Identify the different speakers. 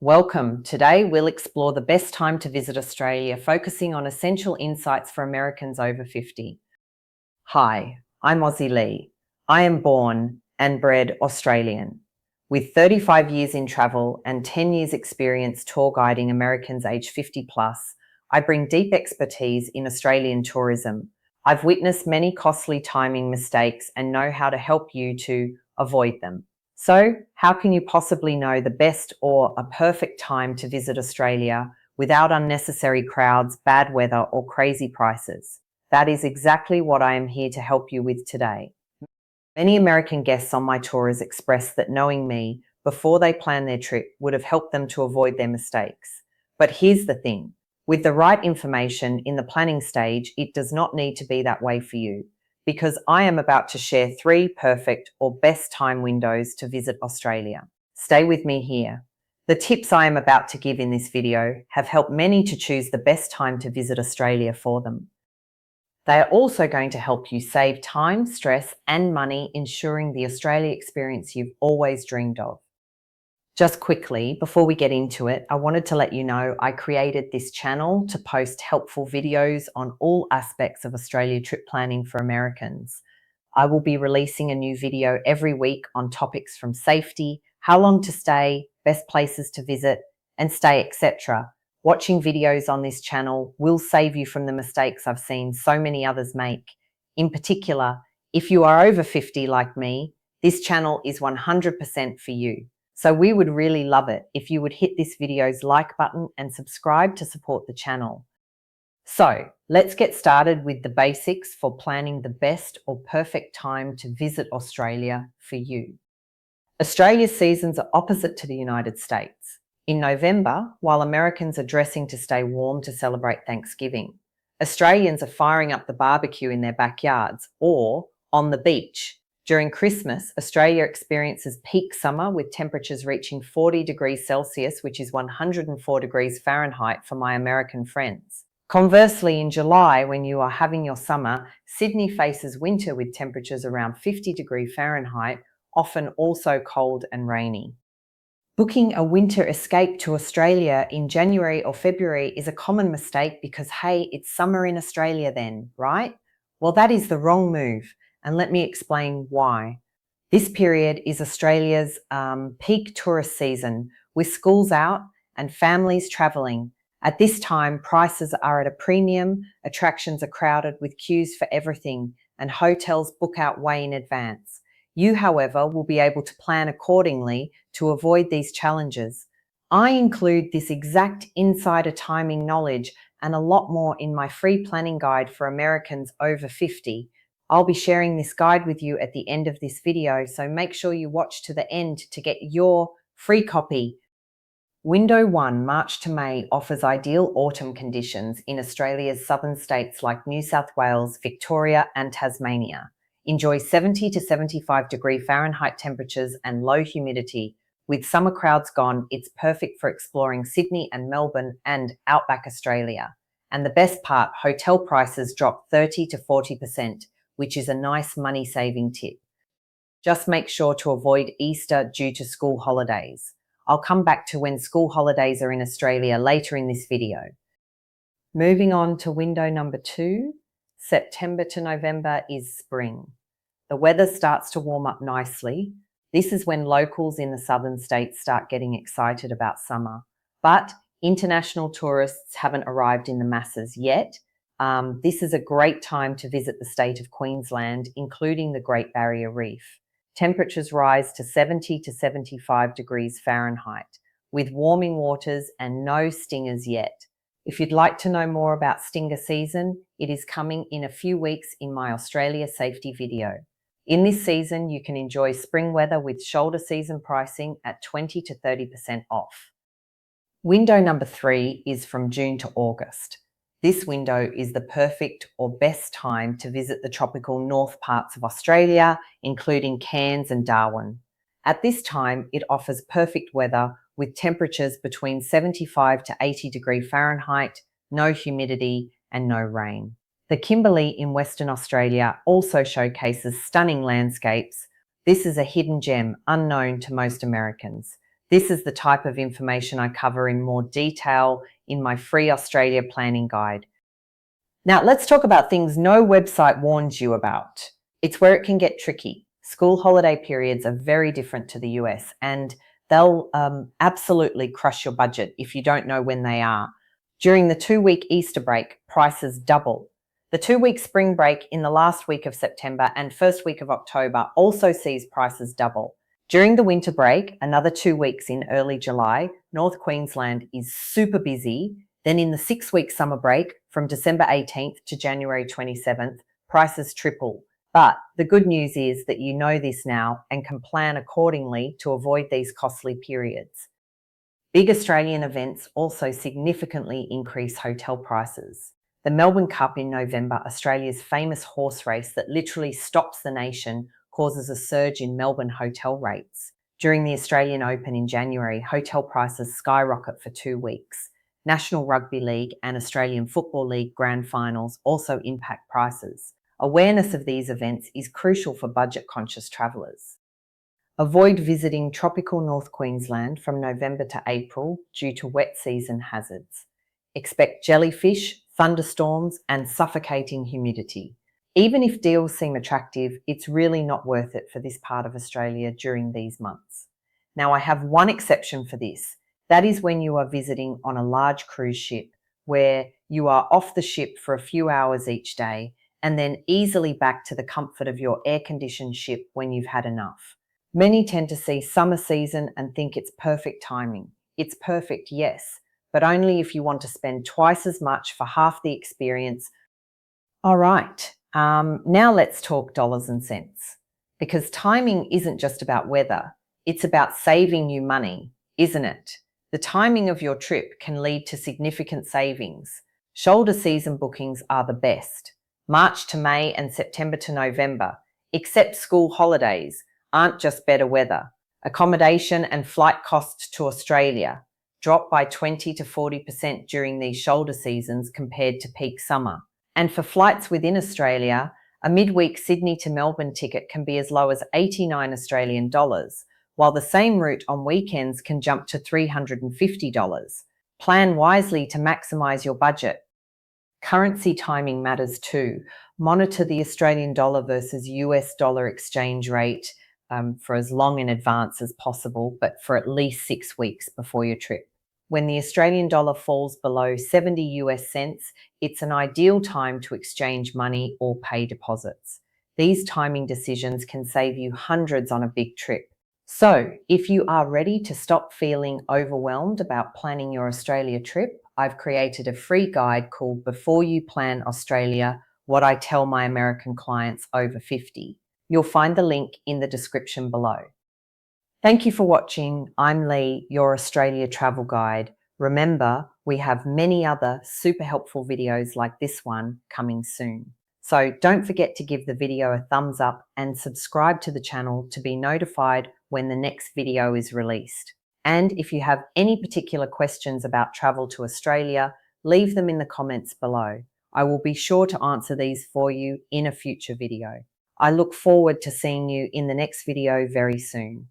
Speaker 1: Welcome. Today we'll explore the best time to visit Australia, focusing on essential insights for Americans over 50. Hi, I'm Ozie Lee. I am born and bred Australian. With 35 years in travel and 10 years experience tour guiding Americans aged 50 plus, I bring deep expertise in Australian tourism. I've witnessed many costly timing mistakes and know how to help you to avoid them. So, how can you possibly know the best or a perfect time to visit Australia without unnecessary crowds, bad weather, or crazy prices? That is exactly what I am here to help you with today. Many American guests on my tours expressed that knowing me before they plan their trip would have helped them to avoid their mistakes. But here's the thing. With the right information in the planning stage, it does not need to be that way for you, because I am about to share 3 perfect or best time windows to visit Australia. Stay with me here. The tips I am about to give in this video have helped many to choose the best time to visit Australia for them. They are also going to help you save time, stress, and money, ensuring the Australia experience you've always dreamed of. Just quickly, before we get into it, I wanted to let you know I created this channel to post helpful videos on all aspects of Australia trip planning for Americans. I will be releasing a new video every week on topics from safety, how long to stay, best places to visit and stay, etc. Watching videos on this channel will save you from the mistakes I've seen so many others make. In particular, if you are over 50 like me, this channel is 100% for you. So we would really love it if you would hit this video's like button and subscribe to support the channel. So let's get started with the basics for planning the best or perfect time to visit Australia for you. Australia's seasons are opposite to the United States. In November, while Americans are dressing to stay warm to celebrate Thanksgiving, Australians are firing up the barbecue in their backyards or on the beach. During Christmas, Australia experiences peak summer with temperatures reaching 40 degrees Celsius, which is 104 degrees Fahrenheit for my American friends. Conversely, in July, when you are having your summer, Sydney faces winter with temperatures around 50 degrees Fahrenheit, often also cold and rainy. Booking a winter escape to Australia in January or February is a common mistake because, hey, it's summer in Australia then, right? Well, that is the wrong move. And let me explain why. This period is Australia's peak tourist season, with schools out and families travelling. At this time, prices are at a premium, attractions are crowded with queues for everything, and hotels book out way in advance. You, however, will be able to plan accordingly to avoid these challenges. I include this exact insider timing knowledge and a lot more in my free planning guide for Americans over 50. I'll be sharing this guide with you at the end of this video, so make sure you watch to the end to get your free copy. Window 1, March to May, offers ideal autumn conditions in Australia's southern states like New South Wales, Victoria and Tasmania. Enjoy 70 to 75 degree Fahrenheit temperatures and low humidity. With summer crowds gone, it's perfect for exploring Sydney and Melbourne and outback Australia. And the best part, hotel prices drop 30 to 40%. Which is a nice money-saving tip. Just make sure to avoid Easter due to school holidays. I'll come back to when school holidays are in Australia later in this video. Moving on to window number 2, September to November is spring. The weather starts to warm up nicely. This is when locals in the southern states start getting excited about summer. But international tourists haven't arrived in the masses yet. This is a great time to visit the state of Queensland, including the Great Barrier Reef. Temperatures rise to 70 to 75 degrees Fahrenheit, with warming waters and no stingers yet. If you'd like to know more about stinger season, it is coming in a few weeks in my Australia safety video. In this season, you can enjoy spring weather with shoulder season pricing at 20 to 30% off. Window number 3 is from June to August. This window is the perfect or best time to visit the tropical north parts of Australia, including Cairns and Darwin. At this time, it offers perfect weather with temperatures between 75 to 80 degrees Fahrenheit, no humidity and no rain. The Kimberley in Western Australia also showcases stunning landscapes. This is a hidden gem unknown to most Americans. This is the type of information I cover in more detail in my free Australia planning guide. Now, let's talk about things no website warns you about. It's where it can get tricky. School holiday periods are very different to the US, and they'll absolutely crush your budget if you don't know when they are. During the 2-week Easter break, prices double. The 2-week spring break in the last week of September and first week of October also sees prices double. During the winter break, another 2 weeks in early July, North Queensland is super busy. Then in the 6-week summer break, from December 18th to January 27th, prices triple. But the good news is that you know this now and can plan accordingly to avoid these costly periods. Big Australian events also significantly increase hotel prices. The Melbourne Cup in November, Australia's famous horse race that literally stops the nation, causes a surge in Melbourne hotel rates. During the Australian Open in January, hotel prices skyrocket for 2 weeks. National Rugby League and Australian Football League grand finals also impact prices. Awareness of these events is crucial for budget-conscious travellers. Avoid visiting tropical North Queensland from November to April due to wet season hazards. Expect jellyfish, thunderstorms, and suffocating humidity. Even if deals seem attractive, it's really not worth it for this part of Australia during these months. Now, I have one exception for this. That is when you are visiting on a large cruise ship, where you are off the ship for a few hours each day and then easily back to the comfort of your air-conditioned ship when you've had enough. Many tend to see summer season and think it's perfect timing. It's perfect, yes, but only if you want to spend twice as much for half the experience. All right, now let's talk dollars and cents. Because timing isn't just about weather, it's about saving you money, isn't it? The timing of your trip can lead to significant savings. Shoulder season bookings are the best. March to May and September to November, except school holidays, aren't just better weather. Accommodation and flight costs to Australia drop by 20 to 40% during these shoulder seasons compared to peak summer. And for flights within Australia, a midweek Sydney to Melbourne ticket can be as low as 89 Australian dollars, while the same route on weekends can jump to $350. Plan wisely to maximise your budget. Currency timing matters too. Monitor the Australian dollar versus US dollar exchange rate for as long in advance as possible, but for at least 6 weeks before your trip. When the Australian dollar falls below 70 US cents, it's an ideal time to exchange money or pay deposits. These timing decisions can save you hundreds on a big trip. So, if you are ready to stop feeling overwhelmed about planning your Australia trip, I've created a free guide called Before You Plan Australia, What I Tell My American Clients Over 50. You'll find the link in the description below. Thank you for watching. I'm Lee, your Australia travel guide. Remember, we have many other super helpful videos like this one coming soon. So don't forget to give the video a thumbs up and subscribe to the channel to be notified when the next video is released. And if you have any particular questions about travel to Australia, leave them in the comments below. I will be sure to answer these for you in a future video. I look forward to seeing you in the next video very soon.